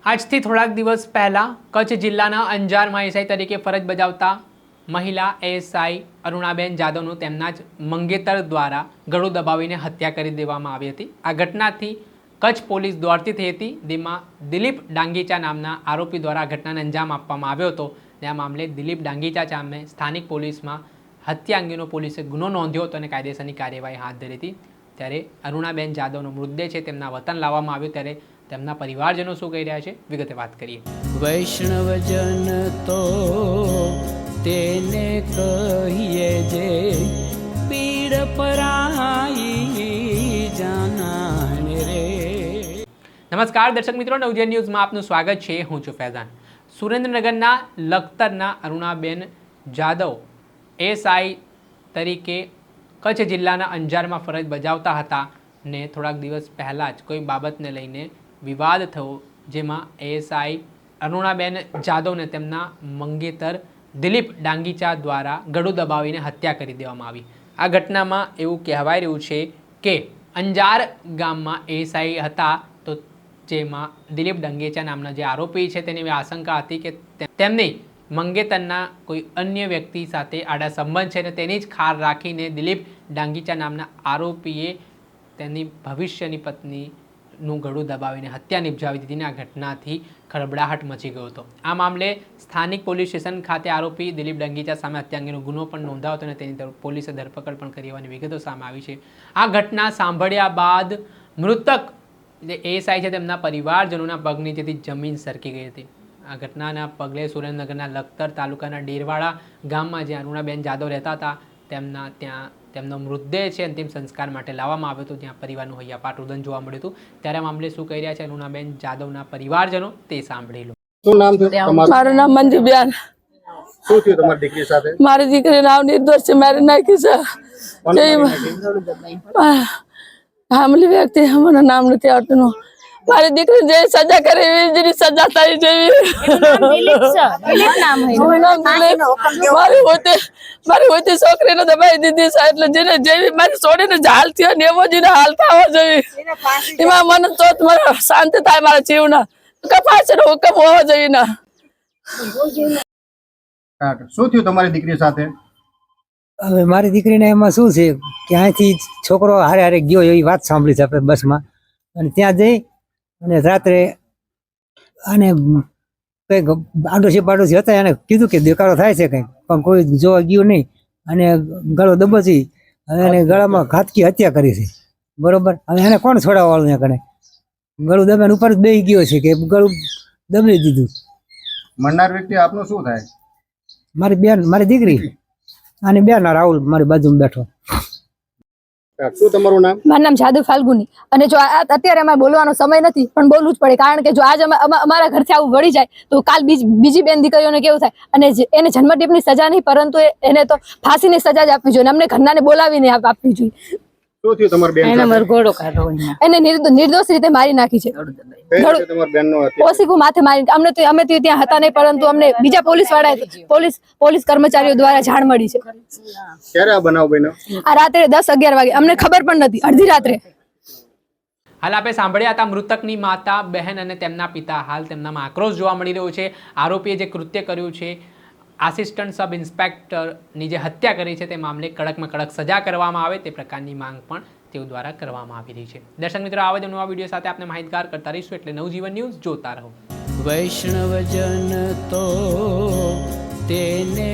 આજથી થોડાક દિવસ પહેલાં કચ્છ જિલ્લાના અંજારમાં એસઆઈ તરીકે ફરજ બજાવતા મહિલા એએસઆઈ અરુણાબેન જાદવનું તેમના જ મંગેતર દ્વારા ગળું દબાવીને હત્યા કરી દેવામાં આવી હતી। આ ઘટનાથી કચ્છ પોલીસ દોડતી થઈ હતી, જેમાં દિલીપ ડાંગીચા નામના આરોપી દ્વારા આ ઘટનાને અંજામ આપવામાં આવ્યો હતો। આ મામલે દિલીપ ડાંગીચા સામે સ્થાનિક પોલીસમાં હત્યા અંગેનો પોલીસે ગુનો નોંધ્યો હતો અને કાયદેસરની કાર્યવાહી હાથ ધરી હતી। ત્યારે અરુણાબેન જાદવનો મૃતદેહ છે તેમના વતન લાવવામાં આવ્યો, ત્યારે તેમના પરિવારજનો શું કહી રહ્યા છે વિગતે વાત કરીએ। વૈષ્ણવજન તો તેને કહીએ જે પીડ પરાઈ જાનાને રે। નમસ્કાર દર્શક મિત્રો, નવજીવન ન્યૂઝમાં આપનું સ્વાગત છે। હું છું ફૈઝાન। સુરેન્દ્રનગરના લખતરના અરુણાબેન જાદવ એએસઆઈ તરીકે કચ્છ જિલ્લાના અંજારમાં ફરજ બજાવતા હતા ને થોડાક દિવસ પહેલાં જ કોઈ બાબતને લઈને વિવાદ થયો, જેમાં એએસઆઈ અરુણાબેન જાદવને તેમના મંગેતર દિલીપ ડાંગીચા દ્વારા ગળું દબાવીને હત્યા કરી દેવામાં આવી। આ ઘટનામાં એવું કહેવાય રહ્યું છે કે અંજાર ગામમાં એએસઆઈ હતા, તો જેમાં દિલીપ ડાંગીચા નામના જે આરોપી છે તેની આશંકા હતી કે તેમની મંગેતરના કોઈ અન્ય વ્યક્તિ સાથે આડા સંબંધ છે અને તેની જ ખાર રાખીને દિલીપ ડાંગીચા નામના આરોપીએ તેની ભવિષ્યની પત્નીનું ગળું દબાવીને હત્યા નિપજાવી દીધી। આ ઘટનાથી ખળબળાહટ મચી ગયો હતો। આ મામલે સ્થાનિક પોલીસ સ્ટેશન ખાતે આરોપી દિલીપ ડાંગીચા સામે હત્યા અંગેનો ગુનો પણ નોંધાયો હતો અને તેની પોલીસે ધરપકડ પણ કરી હોવાની વિગતો સામે આવી છે। આ ઘટના સાંભળ્યા બાદ મૃતક જે એએસઆઈ છે તેમના પરિવારજનોના પગ નીચેથી જમીન સરકી ગઈ હતી। આ ઘટનાના પગલે સુરેન્દ્રનગરના લખતર તાલુકાના ડેરવાડા ગામમાં જે અરુણાબેન જાદવ રહેતા હતા ત્યાં તેમનો મૃતદેહ છે અંતિમ સંસ્કાર માટે લાવવામાં આવ્યો હતો, જ્યાં પરિવારનું હૈયાપાટ રુદન જોવા મળ્યું હતું। ત્યારે મામલે શું કહી રહ્યા છે અરુણાબેન જાદવના પરિવારજનો તે સાંભળી લો। શું નામ છે તમારું? મારું નામ મંજુબેન। શું થયું તમારી દીકરી સાથે? મારી દીકરી નામ નિર્દોષ છે, મારી નાખી છે। કોણ મારી નાખી? ફેમિલી વ્યક્તિ મને નામ નથી આવતું। મારી દીકરી જે સજા કરે એવી જેની સજા થઈ જેવી। મારી હોતી છોકરીને દબાઈ દીધી છે, એટલે જેને જેવી મારી છોડીને હાલ થયો ને એવો જેને હાલ થવો જોઈએ। એમાં મને તો મને શાંતિ થાય મારા જીવના કપાસનો હુકમ હોવો જોઈએ ના। શું થયું તમારી દીકરી સાથે? હવે મારી દીકરીને એમાં શું છે કે અહીંથી છોકરો હારે હારે ગયો એવી વાત સાંભળી છે આપણે બસમાં, અને ત્યાં જઈ અને રાત્રે આને કંઈક આડોશી પાડોશી હતા એને કીધું કે દેકારો થાય છે કંઈક, પણ કોઈ જોવા ગયું નહીં અને ગળો દબોચી હવે એને ગળામાં ઘાતકી હત્યા કરી છે, બરોબર। હવે એને કોણ છોડાવવાળું ત્યાં કણે ગળું દબાઈને ઉપર જ બેસી ગયો છે કે ગળું દબી દીધું। મરનાર વ્યક્તિ આપનું શું થાય? મારી બેન, મારી દીકરી અને બેન રાહુલ મારી બાજુમાં બેઠો। શું તમારું નામ? મારું નામ જાદુ ફાલ્ગુની। અને જો અત્યારે અમારે બોલવાનો સમય નથી, પણ બોલવું જ પડે, કારણ કે જો આજ અમારા ઘરથી આવું વળી જાય તો કાલ બીજી બેન દીકરીઓને કેવું થાય। અને એને જન્મટીપની સજા નહીં, પરંતુ એને તો ફાંસીની સજા જ આપવી જોઈએ, અમને ઘરનાને બોલાવીને આપવી જોઈએ। શું થયું તમારી બેન સાથે? એને નિર્દોષ રીતે મારી નાખી છે। કઈ રીતે તમારી બેનનો હત્યા? ઓસીકુ માથે મારી, અમે તો ત્યાં હતા નહીં, પરંતુ અમને બીજા પોલીસ વાળા પોલીસ કર્મચારીઓ દ્વારા જાણ મળી છે। ક્યારે આ બનાવ બન્યો? આ રાત્રે 10-11 વાગે, અમને ખબર પણ નથી, અડધી રાત્રે। હાલ આપણે સાંભળ્યા હતા મૃતકની માતા, બહેન અને તેમના પિતા। હાલ તેમનામાં આક્રોશ જોવા મળી રહ્યો છે। આરોપીએ જે કૃત્ય કર્યું છે, આસિસ્ટન્ટ સબ ઇન્સ્પેક્ટરની જે હત્યા કરી છે, તે મામલે કડકમાં કડક સજા કરવામાં આવે તે પ્રકારની માંગ પણ તેઓ દ્વારા કરવામાં આવી રહી છે। દર્શક મિત્રો, આવા જ નવા વિડીયો સાથે આપણે માહિતગાર કરતા રહીશું, એટલે નવજીવન ન્યૂઝ જોતા રહો। વૈષ્ણવજન તો તેને